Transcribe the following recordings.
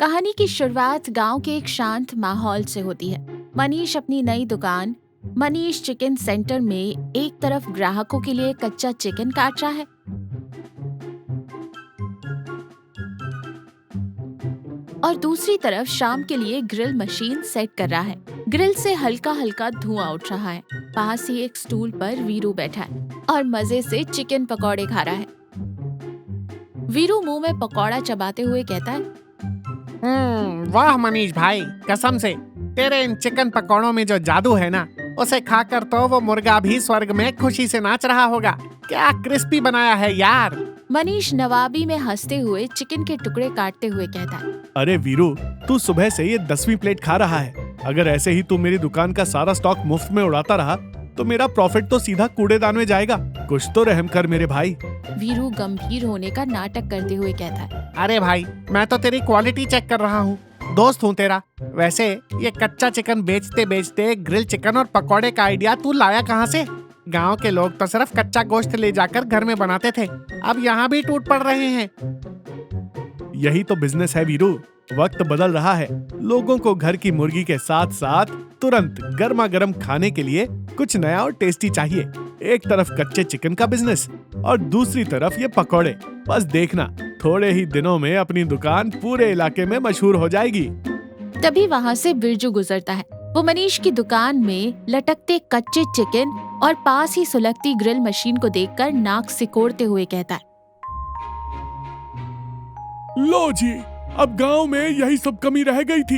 कहानी की शुरुआत गांव के एक शांत माहौल से होती है। मनीष अपनी नई दुकान मनीष चिकन सेंटर में एक तरफ ग्राहकों के लिए कच्चा चिकन काट रहा है और दूसरी तरफ शाम के लिए ग्रिल मशीन सेट कर रहा है। ग्रिल से हल्का हल्का धुआं उठ रहा है। पास ही एक स्टूल पर वीरू बैठा है और मजे से चिकन पकौड़े खा रहा है। वीरू मुंह में पकौड़ा चबाते हुए कहता है, वाह मनीष भाई, कसम से तेरे इन चिकन पकौड़ों में जो जादू है ना, उसे खाकर तो वो मुर्गा भी स्वर्ग में खुशी से नाच रहा होगा। क्या क्रिस्पी बनाया है यार। मनीष नवाबी में हंसते हुए चिकन के टुकड़े काटते हुए कहता है, अरे वीरू, तू सुबह से ये 10वीं प्लेट खा रहा है। अगर ऐसे ही तू मेरी दुकान का सारा स्टॉक मुफ्त में उड़ाता रहा तो मेरा प्रॉफिट तो सीधा कूड़ेदान में जाएगा। कुछ तो रहम कर मेरे भाई। वीरू गंभीर होने का नाटक करते हुए कहता है, अरे भाई, मैं तो तेरी क्वालिटी चेक कर रहा हूँ, दोस्त हूँ तेरा। वैसे ये कच्चा चिकन बेचते बेचते ग्रिल चिकन और पकौड़े का आइडिया तू लाया कहाँ से? गांव के लोग तो सिर्फ कच्चा गोश्त ले जाकर घर में बनाते थे, अब यहाँ भी टूट पड़ रहे हैं। यही तो बिजनेस है वीरू। वक्त बदल रहा है। लोगों को घर की मुर्गी के साथ साथ तुरंत गर्मा गर्म खाने के लिए कुछ नया और टेस्टी चाहिए। एक तरफ कच्चे चिकन का बिजनेस और दूसरी तरफ ये पकौड़े। बस देखना, थोड़े ही दिनों में अपनी दुकान पूरे इलाके में मशहूर हो जाएगी। तभी वहाँ से बिरजू गुजरता है। वो मनीष की दुकान में लटकते कच्चे चिकन और पास ही सुलगती ग्रिल मशीन को देखकर नाक सिकोड़ते हुए कहता है, लो जी, अब गांव में यही सब कमी रह गई थी।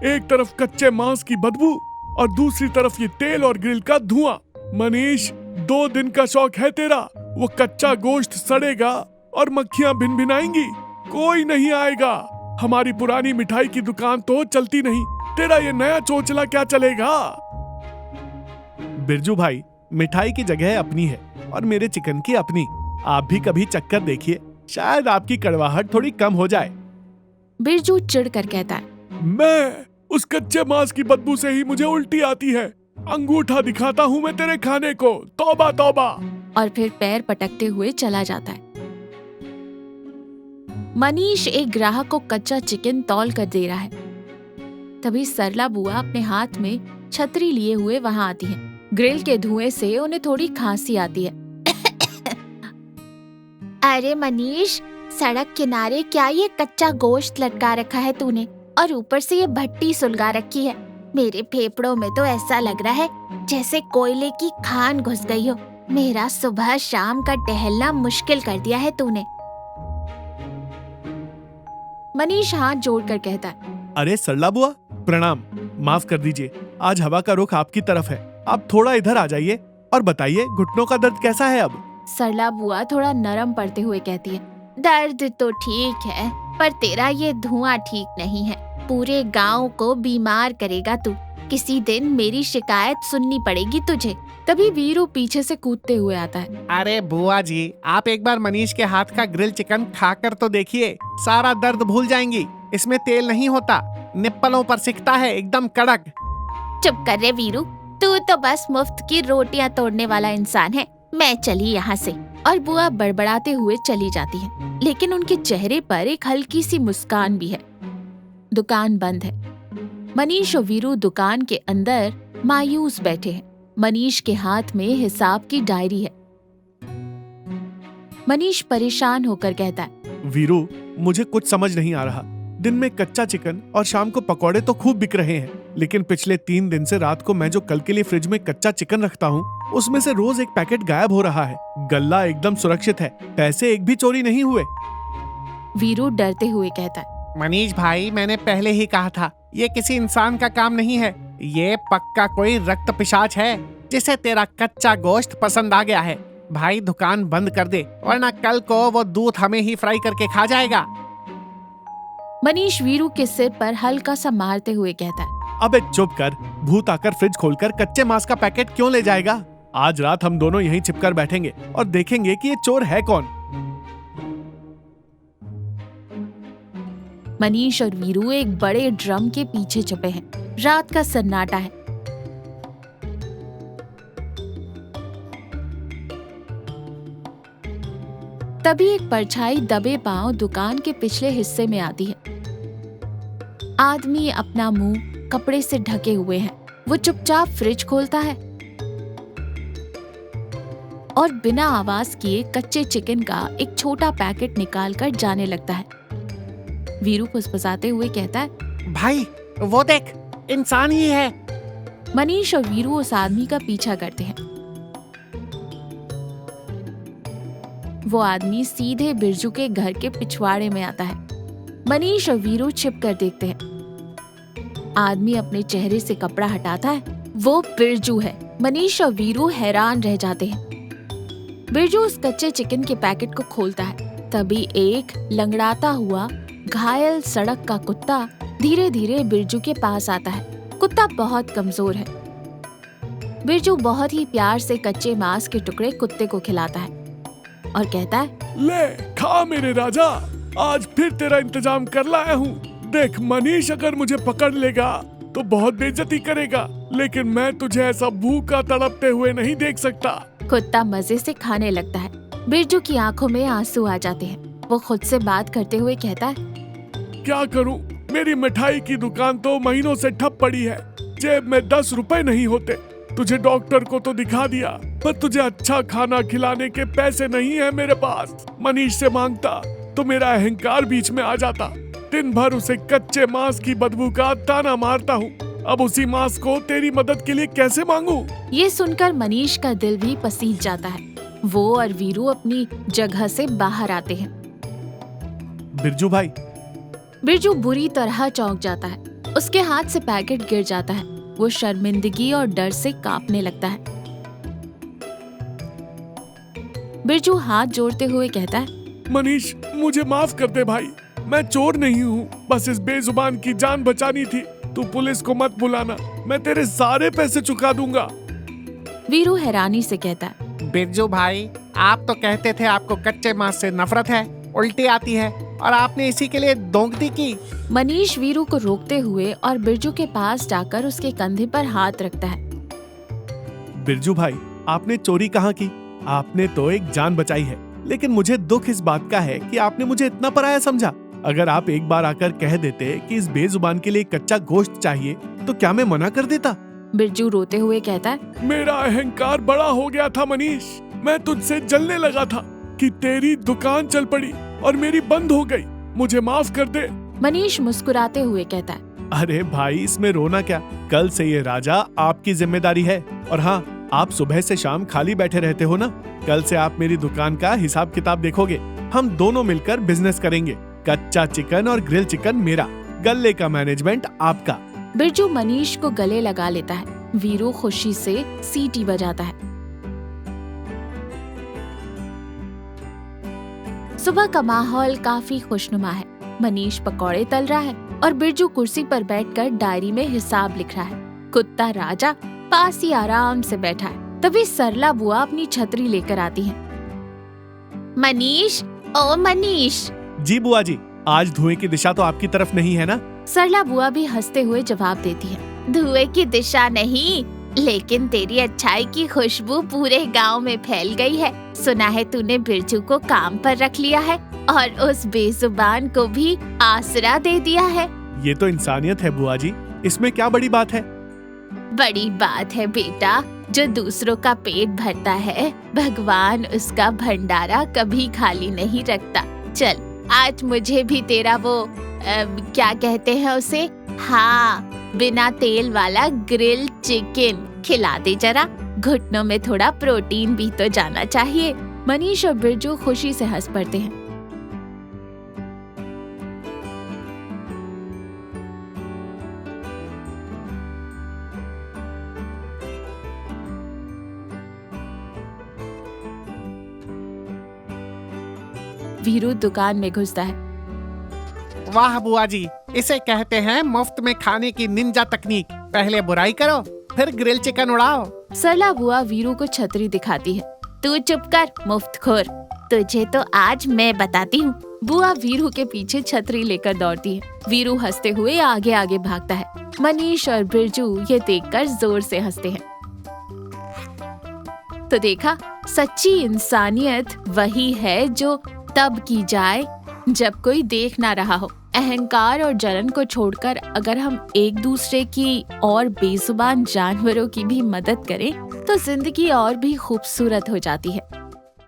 एक तरफ कच्चे मांस की बदबू और दूसरी तरफ ये तेल और ग्रिल का धुआं। मनीष, 2 दिन का शौक है तेरा। वो कच्चा गोश्त सड़ेगा और मक्खियां भिनभिनाएंगी, कोई नहीं आएगा। हमारी पुरानी मिठाई की दुकान तो चलती नहीं, तेरा ये नया चोचला क्या चलेगा? बिरजू भाई, मिठाई की जगह अपनी है और मेरे चिकन की अपनी। आप भी कभी चक्कर देखिए, शायद आपकी कड़वाहट थोड़ी कम हो जाए। बिरजू चिढ़कर कहता है, मैं उस कच्चे मांस की बदबू से ही मुझे उल्टी आती है। अंगूठा दिखाता हूँ मैं तेरे खाने को, तौबा तौबा। और फिर पैर पटकते हुए चला जाता है। मनीष एक ग्राहक को कच्चा चिकन तौल कर दे रहा है। तभी सरला बुआ अपने हाथ में छतरी लिए हुए वहां आती है। ग्रिल के धुएं से उन्हें थोड़ी खांसी आती है। अरे मनीष, सड़क किनारे क्या ये कच्चा गोश्त लटका रखा है तूने, और ऊपर से ये भट्टी सुलगा रखी है। मेरे फेफड़ों में तो ऐसा लग रहा है जैसे कोयले की खान घुस गई हो। मेरा सुबह शाम का टहलना मुश्किल कर दिया है तूने। मनीष हाथ जोड़कर कहता है, अरे सरला बुआ, प्रणाम। माफ कर दीजिए, आज हवा का रुख आपकी तरफ है। आप थोड़ा इधर आ जाइए और बताइए, घुटनों का दर्द कैसा है अब? सरला बुआ थोड़ा नरम पड़ते हुए कहती है, दर्द तो ठीक है, पर तेरा ये धुआं ठीक नहीं है। पूरे गांव को बीमार करेगा तू। किसी दिन मेरी शिकायत सुननी पड़ेगी तुझे। तभी वीरू पीछे से कूदते हुए आता है। अरे बुआ जी, आप एक बार मनीष के हाथ का ग्रिल चिकन खाकर तो देखिए, सारा दर्द भूल जाएंगी। इसमें तेल नहीं होता, निप्पलों पर सिकता है, एकदम कड़क। चुप कर रे वीरू, तू तो बस मुफ्त की रोटियां तोड़ने वाला इंसान है। मैं चली यहाँ से। और बुआ बड़बड़ाते हुए चली जाती है, लेकिन उनके चेहरे पर एक हल्की सी मुस्कान भी है। दुकान बंद है। मनीष और वीरू दुकान के अंदर मायूस बैठे हैं। मनीष के हाथ में हिसाब की डायरी है। मनीष परेशान होकर कहता है, वीरू, मुझे कुछ समझ नहीं आ रहा। दिन में कच्चा चिकन और शाम को पकौड़े तो खूब बिक रहे हैं, लेकिन पिछले 3 दिन से रात को मैं जो कल के लिए फ्रिज में कच्चा चिकन रखता हूँ, उसमें से रोज एक पैकेट गायब हो रहा है। गल्ला एकदम सुरक्षित है, पैसे एक भी चोरी नहीं हुए। वीरू डरते हुए कहता है, मनीष भाई, मैंने पहले ही कहा था, ये किसी इंसान का काम नहीं है। ये पक्का कोई रक्त पिशाच है जिसे तेरा कच्चा गोश्त पसंद आ गया है। भाई, दुकान बंद कर दे, वरना कल को वो दूध हमें ही फ्राई करके खा जाएगा। मनीष वीरू के सिर पर हल्का सा मारते हुए कहता है, अबे चुप कर। भूत आकर फ्रिज खोलकर कच्चे मांस का पैकेट क्यों ले जाएगा? आज रात हम दोनों यहीं छिपकर बैठेंगे और देखेंगे कि ये चोर है कौन। मनीष और वीरू एक बड़े ड्रम के पीछे छुपे हैं। रात का सन्नाटा है। तभी एक परछाई दबे पांव दुकान के पिछले हिस्से में आती है। आदमी अपना मुंह कपड़े से ढके हुए है। वो चुपचाप फ्रिज खोलता है और बिना आवाज किए कच्चे चिकन का एक छोटा पैकेट निकाल कर जाने लगता है। वीरू फुसफुसाते हुए कहता है, भाई वो देख, इंसान ही है। मनीष और वीरू उस आदमी का पीछा करते हैं। वो आदमी सीधे बिरजू के घर के पिछवाड़े में आता है। मनीष और वीरू छिप कर देखते हैं। आदमी अपने चेहरे से कपड़ा हटाता है। वो बिरजू है। मनीष और वीरू हैरान रह जाते हैं। बिरजू उस कच्चे चिकन के पैकेट को खोलता है। तभी एक लंगड़ाता हुआ घायल सड़क का कुत्ता धीरे धीरे बिरजू के पास आता है। कुत्ता बहुत कमजोर है। बिरजू बहुत ही प्यार से कच्चे मांस के टुकड़े कुत्ते को खिलाता है और कहता है, ले खा मेरे राजा, आज फिर तेरा इंतजाम कर लाया हूँ। देख मनीष अगर मुझे पकड़ लेगा तो बहुत बेइज्जती करेगा, लेकिन मैं तुझे ऐसा भूखा तड़पते हुए नहीं देख सकता। कुत्ता मजे से खाने लगता है। बिरजू की आंखों में आंसू आ जाते हैं। वो खुद से बात करते हुए कहता है, क्या करूं? मेरी मिठाई की दुकान तो महीनों से ठप पड़ी है। जेब में 10 रुपए नहीं होते। तुझे डॉक्टर को तो दिखा दिया, पर तुझे अच्छा खाना खिलाने के पैसे नहीं है मेरे पास। मनीष से मांगता तो मेरा अहंकार बीच में आ जाता। दिन भर उसे कच्चे मांस की बदबू का ताना मारता हूँ। अब उसी मांस को तेरी मदद के लिए कैसे मांगू? ये सुनकर मनीष का दिल भी पसीज जाता है। वो और वीरू अपनी जगह से बाहर आते हैं। बिरजू भाई। बिरजू बुरी तरह चौंक जाता है। उसके हाथ से पैकेट गिर जाता है। वो शर्मिंदगी और डर से कांपने लगता है। बिरजू हाथ जोड़ते हुए कहता है, मनीष मुझे माफ कर दे भाई, मैं चोर नहीं हूँ। बस इस बेजुबान की जान बचानी थी। तू पुलिस को मत बुलाना, मैं तेरे सारे पैसे चुका दूंगा। वीरू हैरानी से कहता है, बिरजू भाई, आप तो कहते थे आपको कच्चे मांस से नफरत है, उल्टी आती है, और आपने इसी के लिए दोगती की। मनीष वीरू को रोकते हुए और बिरजू के पास जाकर उसके कंधे पर हाथ रखता है। बिरजू भाई, आपने चोरी कहाँ की? आपने तो एक जान बचाई है, लेकिन मुझे दुख इस बात का है कि आपने मुझे इतना पराया समझा। अगर आप एक बार आकर कह देते कि इस बेजुबान के लिए कच्चा गोश्त चाहिए, तो क्या मैं मना कर देता? बिरजू रोते हुए कहता है, मेरा अहंकार बड़ा हो गया था मनीष। मैं तुझसे जलने लगा था कि तेरी दुकान चल पड़ी और मेरी बंद हो गई। मुझे माफ कर दे। मनीष मुस्कुराते हुए कहता है, अरे भाई, इसमें रोना क्या? कल से ये राजा आपकी जिम्मेदारी है। और हाँ, आप सुबह से शाम खाली बैठे रहते हो ना, कल से आप मेरी दुकान का हिसाब किताब देखोगे। हम दोनों मिलकर बिजनेस करेंगे। कच्चा चिकन और ग्रिल चिकन मेरा, गल्ले का मैनेजमेंट आपका। बिरजू मनीष को गले लगा लेता है। वीरू खुशी से सीटी बजाता है। सुबह का माहौल काफी खुशनुमा है। मनीष पकौड़े तल रहा है और बिरजू कुर्सी पर बैठकर डायरी में हिसाब लिख रहा है। कुत्ता राजा पास ही आराम से बैठा है। तभी सरला बुआ अपनी छतरी लेकर आती है। मनीष, ओ मनीष। जी बुआ जी, आज धुएं की दिशा तो आपकी तरफ नहीं है ना? सरला बुआ भी हंसते हुए जवाब देती है, धुएं की दिशा नहीं, लेकिन तेरी अच्छाई की खुशबू पूरे गांव में फैल गई है। सुना है तूने बिरजू को काम पर रख लिया है और उस बेजुबान को भी आसरा दे दिया है। ये तो इंसानियत है बुआ जी, इसमें क्या बड़ी बात है? बड़ी बात है बेटा, जो दूसरों का पेट भरता है, भगवान उसका भंडारा कभी खाली नहीं रखता। चल, आज मुझे भी तेरा वो क्या कहते हैं उसे, हाँ, बिना तेल वाला ग्रिल चिकन खिला दे जरा। घुटनों में थोड़ा प्रोटीन भी तो जाना चाहिए। मनीष और बिरजू खुशी से हंस पड़ते हैं। वीरू दुकान में घुसता है। वाह बुआ जी, इसे कहते हैं मुफ्त में खाने की निंजा तकनीक। पहले बुराई करो, फिर ग्रिल चिकन उड़ाओ। सरला बुआ वीरू को छतरी दिखाती है। तू चुप कर मुफ्तखोर, तुझे तो आज मैं बताती हूँ। बुआ वीरू के पीछे छतरी लेकर दौड़ती है। वीरू हंसते हुए आगे आगे भागता है। मनीष और बिरजू ये देखकर जोर से हंसते हैं। तो देखा, सच्ची इंसानियत वही है जो तब की जाए जब कोई देख ना रहा हो। अहंकार और जलन को छोड़कर अगर हम एक दूसरे की और बेजुबान जानवरों की भी मदद करें तो जिंदगी और भी खूबसूरत हो जाती है।